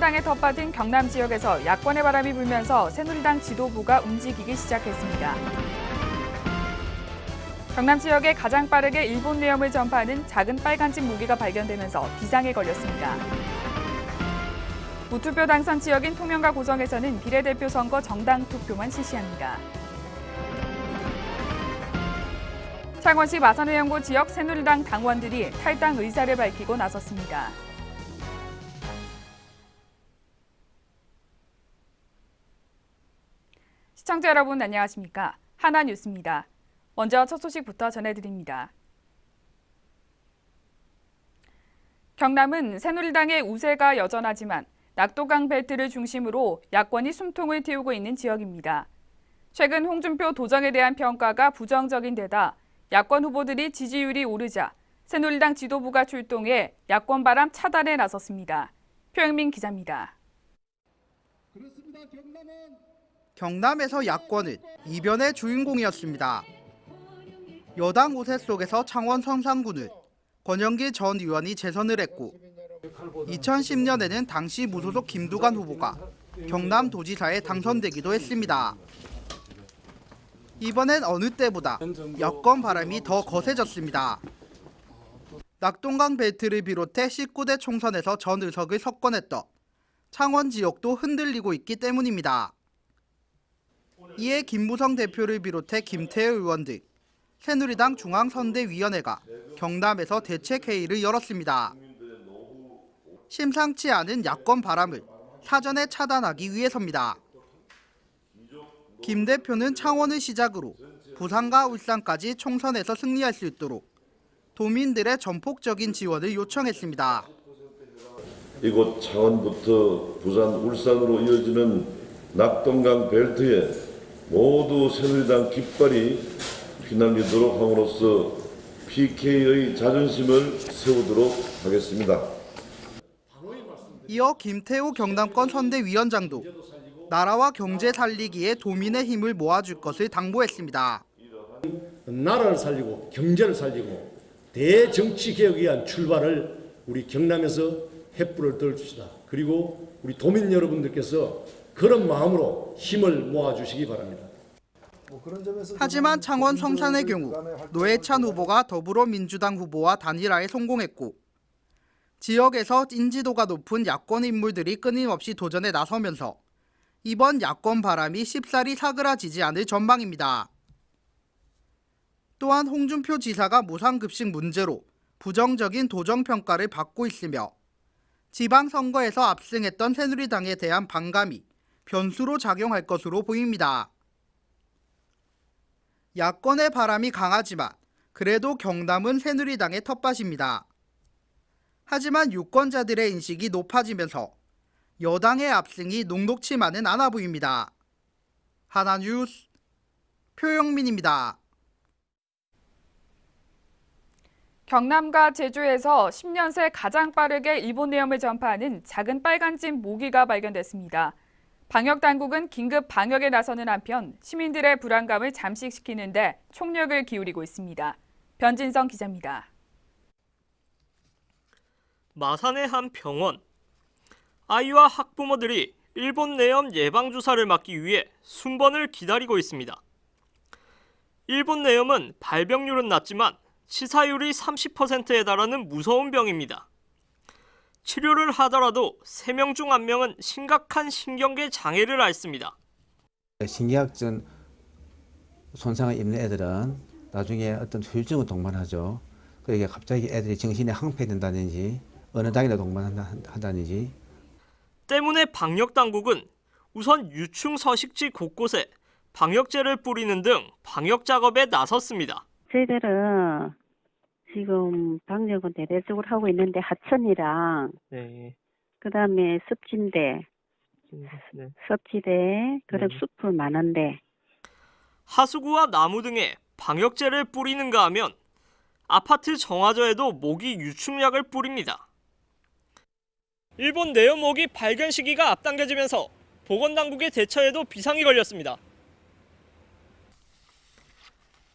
새누리당에 텃밭인 경남 지역에서 야권의 바람이 불면서 새누리당 지도부가 움직이기 시작했습니다. 경남 지역에 가장 빠르게 일본 내염을 전파하는 작은 빨간집 모기가 발견되면서 비상에 걸렸습니다. 무투표 당선 지역인 통영과 고성에서는 비례대표 선거 정당 투표만 실시합니다. 창원시 마산의원구 지역 새누리당 당원들이 탈당 의사를 밝히고 나섰습니다. 시청자 여러분 안녕하십니까? 하나뉴스입니다. 먼저 첫 소식부터 전해드립니다. 경남은 새누리당의 우세가 여전하지만 낙동강 벨트를 중심으로 야권이 숨통을 틔우고 있는 지역입니다. 최근 홍준표 도정에 대한 평가가 부정적인 데다 야권 후보들이 지지율이 오르자 새누리당 지도부가 출동해 야권 바람 차단에 나섰습니다. 표영민 기자입니다. 경남에서 야권은 이변의 주인공이었습니다. 여당 우세 속에서 창원 성산구는 권영기 전 의원이 재선을 했고 2010년에는 당시 무소속 김두관 후보가 경남도지사에 당선되기도 했습니다. 이번엔 어느 때보다 여권 바람이 더 거세졌습니다. 낙동강 벨트를 비롯해 19대 총선에서 전 의석을 석권했던 창원 지역도 흔들리고 있기 때문입니다. 이에 김무성 대표를 비롯해 김태회 의원 등 새누리당 중앙선대위원회가 경남에서 대책회의를 열었습니다. 심상치 않은 야권 바람을 사전에 차단하기 위해서입니다. 김 대표는 창원을 시작으로 부산과 울산까지 총선에서 승리할 수 있도록 도민들의 전폭적인 지원을 요청했습니다. 이곳 창원부터 부산, 울산으로 이어지는 낙동강 벨트에 모두 새누리당 깃발이 휘날리도록 함으로써 PK의 자존심을 세우도록 하겠습니다. 이어 김태우 경남권 선대위원장도 나라와 경제 살리기에 도민의 힘을 모아줄 것을 당부했습니다. 나라를 살리고 경제를 살리고 대정치개혁에 위한 출발을 우리 경남에서 횃불을 들어줍시다. 그리고 우리 도민 여러분들께서 그런 마음으로 힘을 모아주시기 바랍니다. 하지만 창원 성산의 경우 노회찬 후보가 더불어민주당 후보와 단일화에 성공했고 지역에서 인지도가 높은 야권 인물들이 끊임없이 도전에 나서면서 이번 야권 바람이 쉽사리 사그라지지 않을 전망입니다. 또한 홍준표 지사가 무상급식 문제로 부정적인 도정평가를 받고 있으며 지방선거에서 압승했던 새누리당에 대한 반감이 변수로 작용할 것으로 보입니다. 야권의 바람이 강하지만 그래도 경남은 새누리당의 텃밭입니다. 하지만 유권자들의 인식이 높아지면서 여당의 압승이 녹록치만은 않아 보입니다. 하나뉴스 표영민입니다. 경남과 제주에서 10년 새 가장 빠르게 일본 내염을 전파하는 작은 빨간집 모기가 발견됐습니다. 방역당국은 긴급 방역에 나서는 한편 시민들의 불안감을 잠식시키는 데 총력을 기울이고 있습니다. 변진성 기자입니다. 마산의 한 병원. 아이와 학부모들이 일본 내염 예방주사를 맞기 위해 순번을 기다리고 있습니다. 일본 내염은 발병률은 낮지만 치사율이 30%에 달하는 무서운 병입니다. 치료를 하더라도 3명 중 1명은 심각한 신경계 장애를 앓습니다. 신경학전 손상을 입는 애들은 나중에 어떤 후유증을 동반하죠. 그러니까 갑자기 애들이 정신이 항폐된다든지 어느 당이나 동반한다든지. 때문에 방역당국은 우선 유충 서식지 곳곳에 방역제를 뿌리는 등 방역 작업에 나섰습니다. 저희들은 지금 방역은 대대적으로 하고 있는데 하천이랑 그다음에 습지대 그런 숲은 많은데 하수구와 나무 등에 방역제를 뿌리는가 하면 아파트 정화조에도 모기 유충약을 뿌립니다. 일본 내염 모기 발견 시기가 앞당겨지면서 보건당국의 대처에도 비상이 걸렸습니다.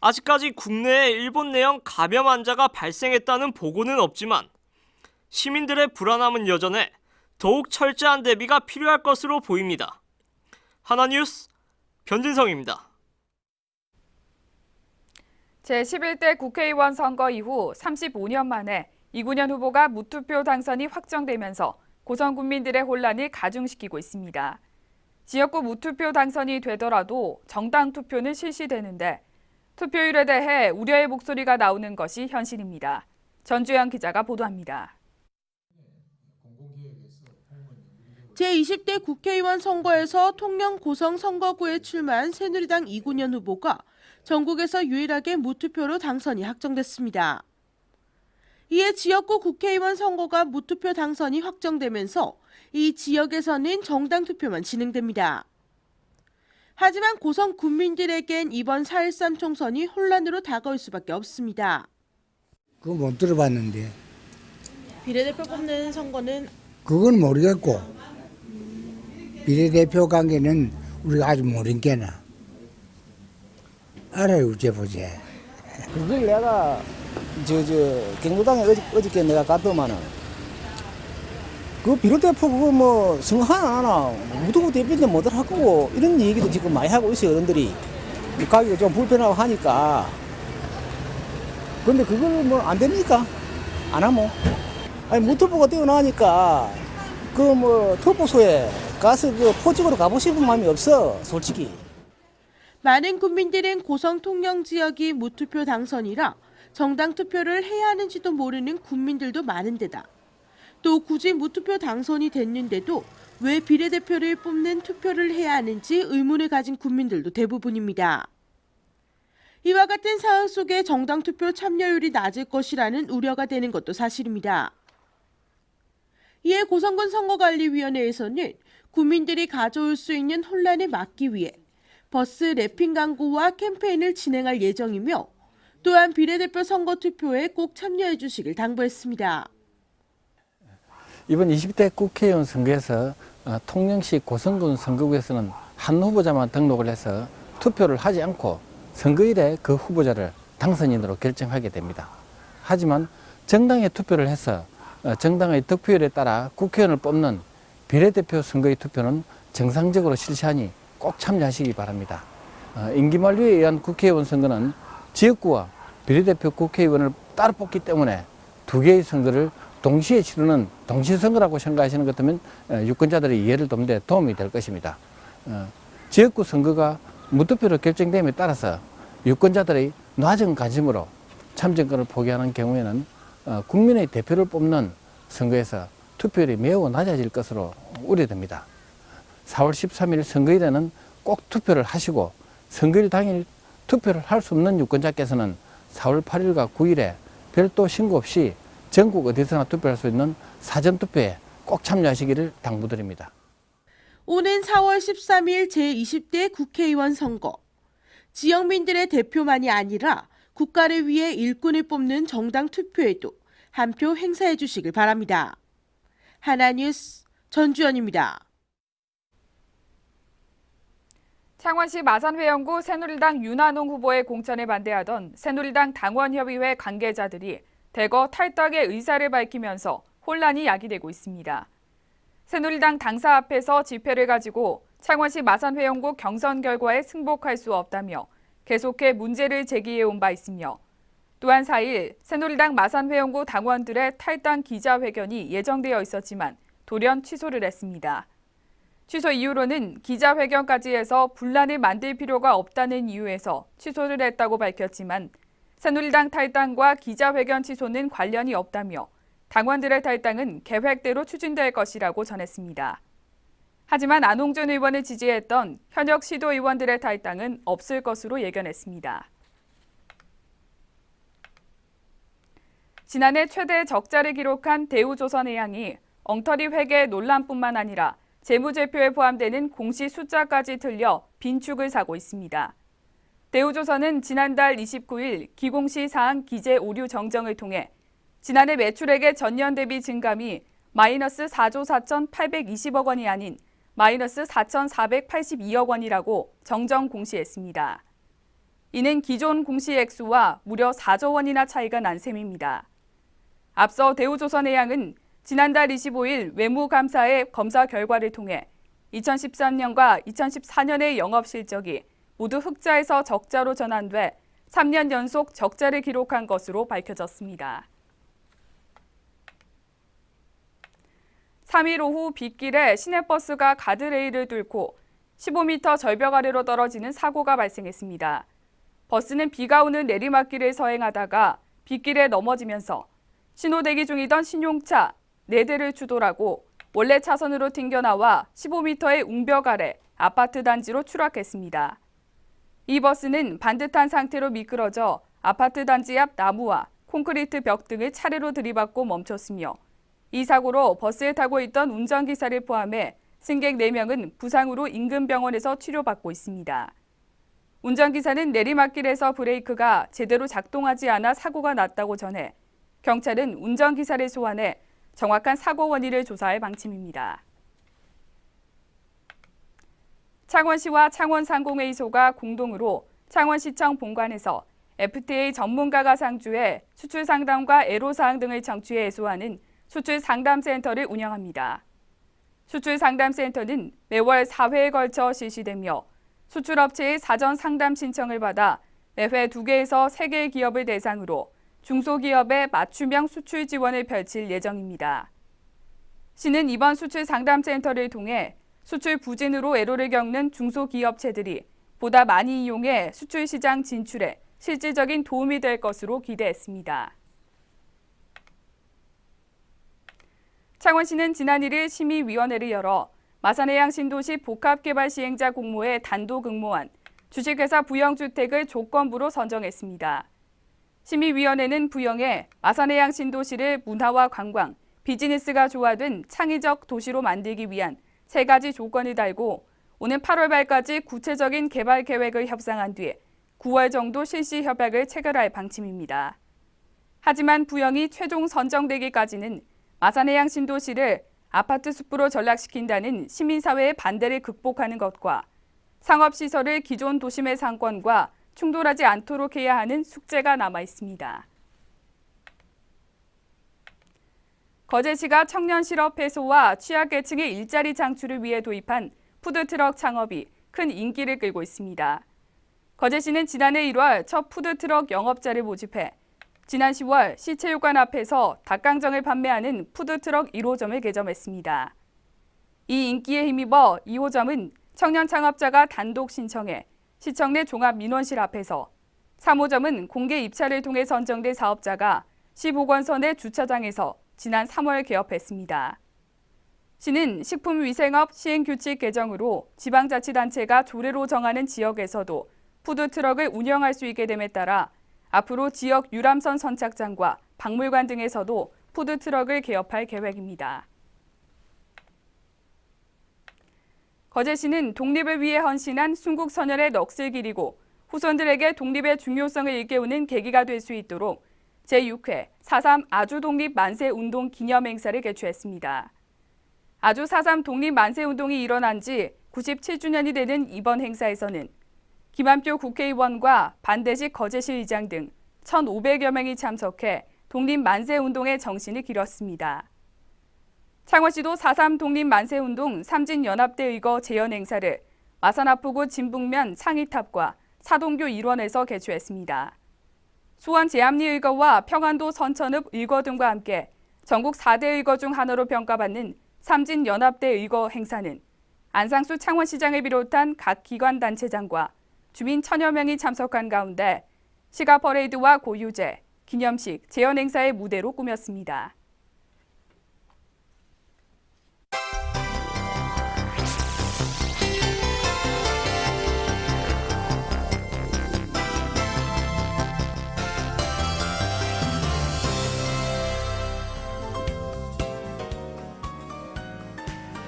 아직까지 국내에 일본 내염 감염 환자가 발생했다는 보고는 없지만 시민들의 불안함은 여전해 더욱 철저한 대비가 필요할 것으로 보입니다. 하나뉴스 변진성입니다. 제11대 국회의원 선거 이후 35년 만에 이군현 후보가 무투표 당선이 확정되면서 고성 국민들의 혼란을 가중시키고 있습니다. 지역구 무투표 당선이 되더라도 정당 투표는 실시되는데 투표율에 대해 우려의 목소리가 나오는 것이 현실입니다. 전주현 기자가 보도합니다. 제20대 국회의원 선거에서 통영 고성 선거구에 출마한 새누리당 이군현 후보가 전국에서 유일하게 무투표로 당선이 확정됐습니다. 이에 지역구 국회의원 선거가 무투표 당선이 확정되면서 이 지역에서는 정당 투표만 진행됩니다. 하지만 고성 국민들에겐 이번 4.13 총선이 혼란으로 다가올 수밖에 없습니다. 그거 못 들어봤는데. 비례대표 뽑는 선거는? 그건 모르겠고 비례대표 관계는 우리가 아직 모르겠나. 알아요, 어째보지. 그걸 내가 경로당에 어저께 내가 갔더만은 그 비례대표 그거 뭐 선거 하나 안 하나 무도고 대표인데 뭐들 할 거고 이런 얘기도 지금 많이 하고 있어요, 어른들이. 가기가 좀 불편하고 하니까. 근데 그걸 뭐 안 됩니까? 안 하면? 아니 무투표가 뛰어나니까 그 뭐 투표소에 가서 그 포직으로 가보시는 마음이 없어, 솔직히. 많은 국민들은 고성 통영 지역이 무투표 당선이라 정당 투표를 해야 하는지도 모르는 국민들도 많은 데다 또 굳이 무투표 당선이 됐는데도 왜 비례대표를 뽑는 투표를 해야 하는지 의문을 가진 국민들도 대부분입니다. 이와 같은 상황 속에 정당 투표 참여율이 낮을 것이라는 우려가 되는 것도 사실입니다. 이에 고성군 선거관리위원회에서는 국민들이 가져올 수 있는 혼란을 막기 위해 버스 랩핑 광고와 캠페인을 진행할 예정이며 또한 비례대표 선거 투표에 꼭 참여해 주시길 당부했습니다. 이번 20대 국회의원 선거에서 통영시 고성군 선거구에서는 한 후보자만 등록을 해서 투표를 하지 않고 선거일에 그 후보자를 당선인으로 결정하게 됩니다. 하지만 정당에 투표를 해서 정당의 득표율에 따라 국회의원을 뽑는 비례대표 선거의 투표는 정상적으로 실시하니 꼭 참여하시기 바랍니다. 임기 만료에 의한 국회의원 선거는 지역구와 비례대표 국회의원을 따로 뽑기 때문에 두 개의 선거를 동시에 치르는 동시선거라고 생각하시는 것 같으면 유권자들의 이해를 돕는 데 도움이 될 것입니다. 지역구 선거가 무투표로 결정됨에 따라서 유권자들의 낮은 관심으로 참정권을 포기하는 경우에는 국민의 대표를 뽑는 선거에서 투표율이 매우 낮아질 것으로 우려됩니다. 4월 13일 선거일에는 꼭 투표를 하시고 선거일 당일 투표를 할 수 없는 유권자께서는 4월 8일과 9일에 별도 신고 없이 전국 어디서나 투표할 수 있는 사전투표에 꼭 참여하시기를 당부드립니다. 오는 4월 13일 제20대 국회의원 선거. 지역민들의 대표만이 아니라 국가를 위해 일꾼을 뽑는 정당 투표에도 한 표 행사해 주시길 바랍니다. 하나뉴스 전주현입니다. 창원시 마산회원구 새누리당 윤한홍 후보의 공천에 반대하던 새누리당 당원협의회 관계자들이 대거 탈당의 의사를 밝히면서 혼란이 야기되고 있습니다. 새누리당 당사 앞에서 집회를 가지고 창원시 마산회원구 경선 결과에 승복할 수 없다며 계속해 문제를 제기해온 바 있으며 또한 4일 새누리당 마산회원구 당원들의 탈당 기자회견이 예정되어 있었지만 돌연 취소를 했습니다. 취소 이유로는 기자회견까지 해서 분란을 만들 필요가 없다는 이유에서 취소를 했다고 밝혔지만 새누리당 탈당과 기자회견 취소는 관련이 없다며 당원들의 탈당은 계획대로 추진될 것이라고 전했습니다. 하지만 안홍준 의원을 지지했던 현역 시도의원들의 탈당은 없을 것으로 예견했습니다. 지난해 최대 적자를 기록한 대우조선해양이 엉터리 회계 논란뿐만 아니라 재무제표에 포함되는 공시 숫자까지 틀려 빈축을 사고 있습니다. 대우조선은 지난달 29일 기공시 사항 기재 오류 정정을 통해 지난해 매출액의 전년 대비 증감이 마이너스 4조 4,820억 원이 아닌 마이너스 4,482억 원이라고 정정 공시했습니다. 이는 기존 공시 액수와 무려 4조 원이나 차이가 난 셈입니다. 앞서 대우조선해양은 지난달 25일 외무감사의 검사 결과를 통해 2013년과 2014년의 영업 실적이 모두 흑자에서 적자로 전환돼 3년 연속 적자를 기록한 것으로 밝혀졌습니다. 3일 오후 빗길에 시내버스가 가드레일을 뚫고 15m 절벽 아래로 떨어지는 사고가 발생했습니다. 버스는 비가 오는 내리막길을 서행하다가 빗길에 넘어지면서 신호대기 중이던 신용차 4대를 추돌하고 원래 차선으로 튕겨나와 15m의 웅벽 아래 아파트 단지로 추락했습니다. 이 버스는 반듯한 상태로 미끄러져 아파트 단지 앞 나무와 콘크리트 벽 등을 차례로 들이받고 멈췄으며 이 사고로 버스에 타고 있던 운전기사를 포함해 승객 4명은 부상으로 인근 병원에서 치료받고 있습니다. 운전기사는 내리막길에서 브레이크가 제대로 작동하지 않아 사고가 났다고 전해 경찰은 운전기사를 소환해 정확한 사고 원인을 조사할 방침입니다. 창원시와 창원상공회의소가 공동으로 창원시청 본관에서 FTA 전문가가 상주해 수출 상담과 애로사항 등을 청취해 해소하는 수출 상담센터를 운영합니다. 수출 상담센터는 매월 4회에 걸쳐 실시되며 수출업체의 사전 상담 신청을 받아 매회 2개에서 3개의 기업을 대상으로 중소기업의 맞춤형 수출 지원을 펼칠 예정입니다. 시는 이번 수출 상담센터를 통해 수출 부진으로 애로를 겪는 중소기업체들이 보다 많이 이용해 수출 시장 진출에 실질적인 도움이 될 것으로 기대했습니다. 창원시는 지난 1일 심의위원회를 열어 마산해양 신도시 복합개발 시행자 공모의 단독 응모안, 주식회사 부영주택을 조건부로 선정했습니다. 심의위원회는 부영에 마산해양 신도시를 문화와 관광, 비즈니스가 조화된 창의적 도시로 만들기 위한 3가지 조건을 달고 오는 8월 말까지 구체적인 개발 계획을 협상한 뒤 9월 정도 실시 협약을 체결할 방침입니다. 하지만 부영이 최종 선정되기까지는 마산해양 신도시를 아파트 숲으로 전락시킨다는 시민사회의 반대를 극복하는 것과 상업시설을 기존 도심의 상권과 충돌하지 않도록 해야 하는 숙제가 남아 있습니다. 거제시가 청년 실업 해소와 취약계층의 일자리 창출을 위해 도입한 푸드트럭 창업이 큰 인기를 끌고 있습니다. 거제시는 지난해 1월 첫 푸드트럭 영업자를 모집해 지난 10월 시체육관 앞에서 닭강정을 판매하는 푸드트럭 1호점을 개점했습니다. 이 인기에 힘입어 2호점은 청년 창업자가 단독 신청해 시청 내 종합민원실 앞에서, 3호점은 공개 입찰을 통해 선정된 사업자가 시보건소 내 주차장에서 지난 3월 개업했습니다. 시는 식품위생업 시행규칙 개정으로 지방자치단체가 조례로 정하는 지역에서도 푸드트럭을 운영할 수 있게 됨에 따라 앞으로 지역 유람선 선착장과 박물관 등에서도 푸드트럭을 개업할 계획입니다. 거제시는 독립을 위해 헌신한 순국 선열의 넋을 기리고 후손들에게 독립의 중요성을 일깨우는 계기가 될 수 있도록 제6회 4.3 아주 독립 만세 운동 기념 행사를 개최했습니다. 아주 4.3 독립 만세 운동이 일어난 지 97주년이 되는 이번 행사에서는 김한표 국회의원과 반대식 거제시 의장 등 1,500여 명이 참석해 독립 만세 운동의 정신을 기렸습니다. 창원시도 4.3 독립 만세 운동 삼진연합대 의거 재연 행사를 마산 아프구 진북면 창의탑과 사동교 일원에서 개최했습니다. 수원 제암리 의거와 평안도 선천읍 의거 등과 함께 전국 4대 의거 중 하나로 평가받는 삼진연합대 의거 행사는 안상수 창원시장을 비롯한 각 기관 단체장과 주민 1,000여 명이 참석한 가운데 시가 퍼레이드와 고유제, 기념식, 재연 행사의 무대로 꾸몄습니다.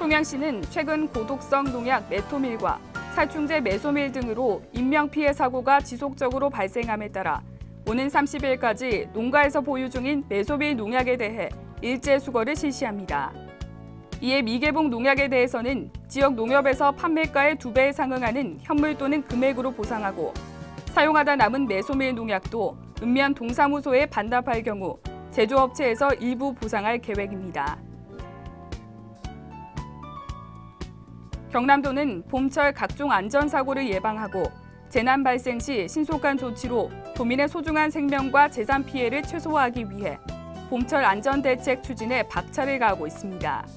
통양시는 최근 고독성 농약 메토밀과 살충제 메소밀 등으로 인명피해 사고가 지속적으로 발생함에 따라 오는 30일까지 농가에서 보유 중인 메소밀 농약에 대해 일제 수거를 실시합니다. 이에 미개봉 농약에 대해서는 지역 농협에서 판매가의 2배에 상응하는 현물 또는 금액으로 보상하고 사용하다 남은 메소밀 농약도 읍면 동사무소에 반납할 경우 제조업체에서 일부 보상할 계획입니다. 경남도는 봄철 각종 안전사고를 예방하고 재난 발생 시 신속한 조치로 도민의 소중한 생명과 재산 피해를 최소화하기 위해 봄철 안전대책 추진에 박차를 가하고 있습니다.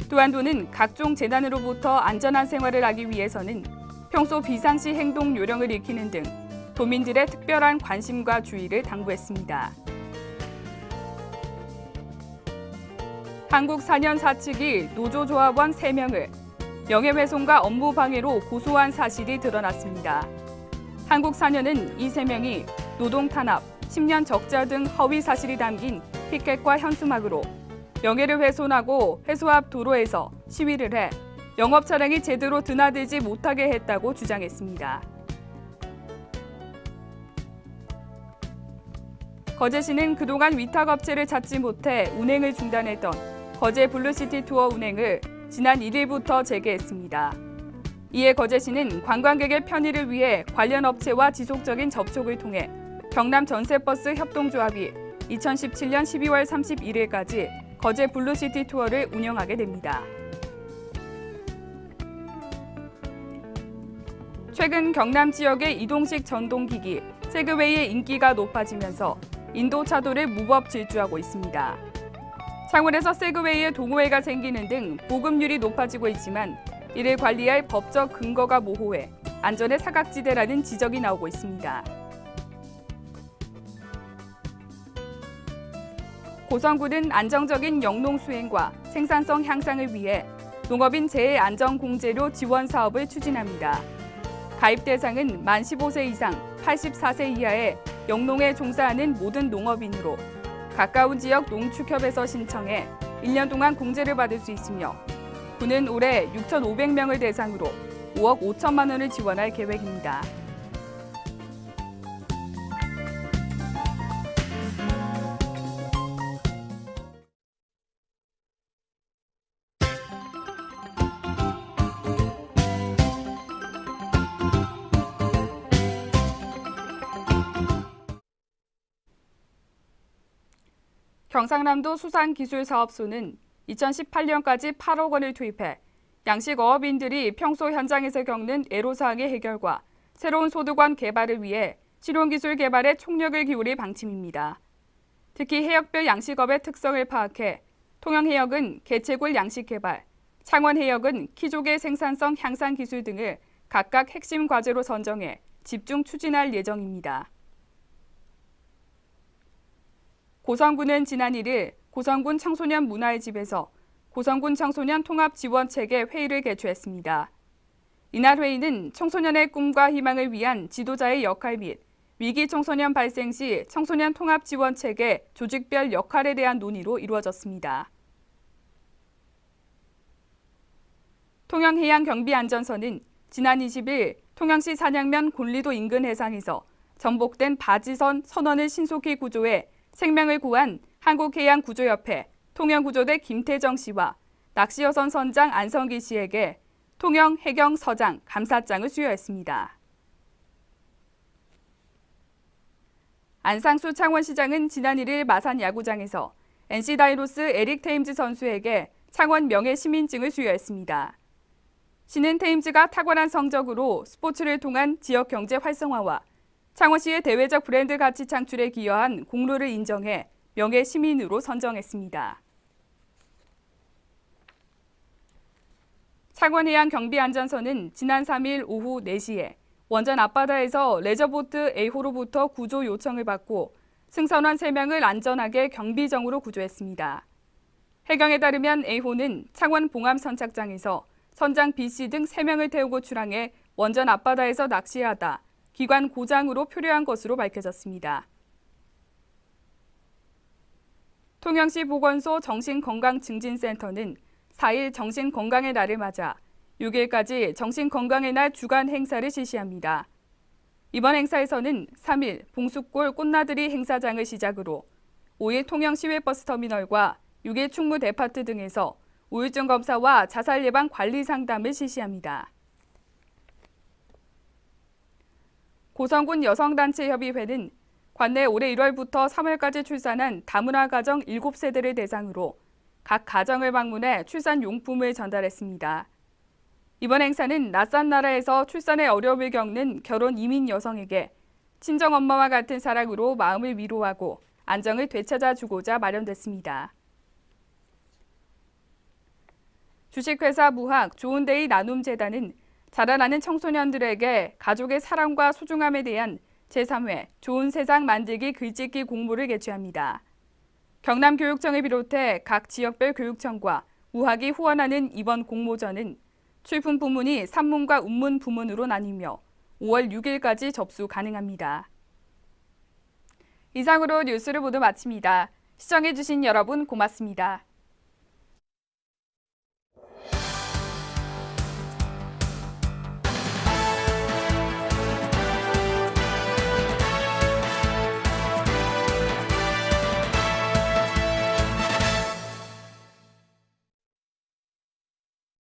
또한 도는 각종 재난으로부터 안전한 생활을 하기 위해서는 평소 비상시 행동 요령을 익히는 등 도민들의 특별한 관심과 주의를 당부했습니다. 한국사년사 측이 노조조합원 3명을 명예훼손과 업무방해로 고소한 사실이 드러났습니다. 한국사년은 이 3명이 노동탄압, 10년 적자 등 허위 사실이 담긴 피켓과 현수막으로 명예를 훼손하고 회소 앞 도로에서 시위를 해 영업 차량이 제대로 드나들지 못하게 했다고 주장했습니다. 거제시는 그동안 위탁업체를 찾지 못해 운행을 중단했던 거제 블루시티 투어 운행을 지난 1일부터 재개했습니다. 이에 거제시는 관광객의 편의를 위해 관련 업체와 지속적인 접촉을 통해 경남 전세버스 협동조합이 2017년 12월 31일까지 거제 블루시티 투어를 운영하게 됩니다. 최근 경남 지역의 이동식 전동기기, 세그웨이의 인기가 높아지면서 인도 차도를 무법 질주하고 있습니다. 창원에서 세그웨이의 동호회가 생기는 등 보급률이 높아지고 있지만 이를 관리할 법적 근거가 모호해 안전의 사각지대라는 지적이 나오고 있습니다. 고성군은 안정적인 영농 수행과 생산성 향상을 위해 농업인 재해 안전 공제료 지원 사업을 추진합니다. 가입 대상은 만 15세 이상 84세 이하의 영농에 종사하는 모든 농업인으로 가까운 지역 농축협에서 신청해 1년 동안 공제를 받을 수 있으며 군은 올해 6,500명을 대상으로 5억 5천만 원을 지원할 계획입니다. 경상남도 수산기술사업소는 2018년까지 8억 원을 투입해 양식 어업인들이 평소 현장에서 겪는 애로사항의 해결과 새로운 소득원 개발을 위해 실용기술 개발에 총력을 기울일 방침입니다. 특히 해역별 양식업의 특성을 파악해 통영해역은 개체굴 양식 개발, 창원해역은 키조개 생산성 향상 기술 등을 각각 핵심 과제로 선정해 집중 추진할 예정입니다. 고성군은 지난 1일 고성군 청소년 문화의 집에서 고성군 청소년 통합지원체계 회의를 개최했습니다. 이날 회의는 청소년의 꿈과 희망을 위한 지도자의 역할 및 위기 청소년 발생 시 청소년 통합지원체계 조직별 역할에 대한 논의로 이루어졌습니다. 통영해양경비안전서는 지난 20일 통영시 산양면 곤리도 인근 해상에서 전복된 바지선 선원을 신속히 구조해 생명을 구한 한국해양구조협회 통영구조대 김태정 씨와 낚시여선 선장 안성기 씨에게 통영해경서장 감사장을 수여했습니다. 안상수 창원시장은 지난 1일 마산 야구장에서 NC 다이노스 에릭 테임즈 선수에게 창원 명예시민증을 수여했습니다. 시는 테임즈가 탁월한 성적으로 스포츠를 통한 지역 경제 활성화와 창원시의 대외적 브랜드 가치 창출에 기여한 공로를 인정해 명예시민으로 선정했습니다. 창원해양경비안전서는 지난 3일 오후 4시에 원전 앞바다에서 레저보트 A호로부터 구조 요청을 받고 승선원 3명을 안전하게 경비정으로 구조했습니다. 해경에 따르면 A호는 창원 봉암 선착장에서 선장 B씨 등 3명을 태우고 출항해 원전 앞바다에서 낚시하다 기관 고장으로 표류한 것으로 밝혀졌습니다. 통영시 보건소 정신건강증진센터는 4일 정신건강의 날을 맞아 6일까지 정신건강의 날 주간 행사를 실시합니다. 이번 행사에서는 3일 봉숫골 꽃나들이 행사장을 시작으로 5일 통영 시외버스터미널과 6일 충무 데파트 등에서 우울증 검사와 자살 예방 관리 상담을 실시합니다. 고성군 여성단체협의회는 관내 올해 1월부터 3월까지 출산한 다문화 가정 7세대를 대상으로 각 가정을 방문해 출산 용품을 전달했습니다. 이번 행사는 낯선 나라에서 출산에 어려움을 겪는 결혼 이민 여성에게 친정엄마와 같은 사랑으로 마음을 위로하고 안정을 되찾아주고자 마련됐습니다. 주식회사 무학 좋은데이 나눔재단은 자라나는 청소년들에게 가족의 사랑과 소중함에 대한 제3회 좋은 세상 만들기 글짓기 공모를 개최합니다. 경남교육청을 비롯해 각 지역별 교육청과 무학이 후원하는 이번 공모전은 출품 부문이 산문과 운문 부문으로 나뉘며 5월 6일까지 접수 가능합니다. 이상으로 뉴스를 모두 마칩니다. 시청해주신 여러분 고맙습니다.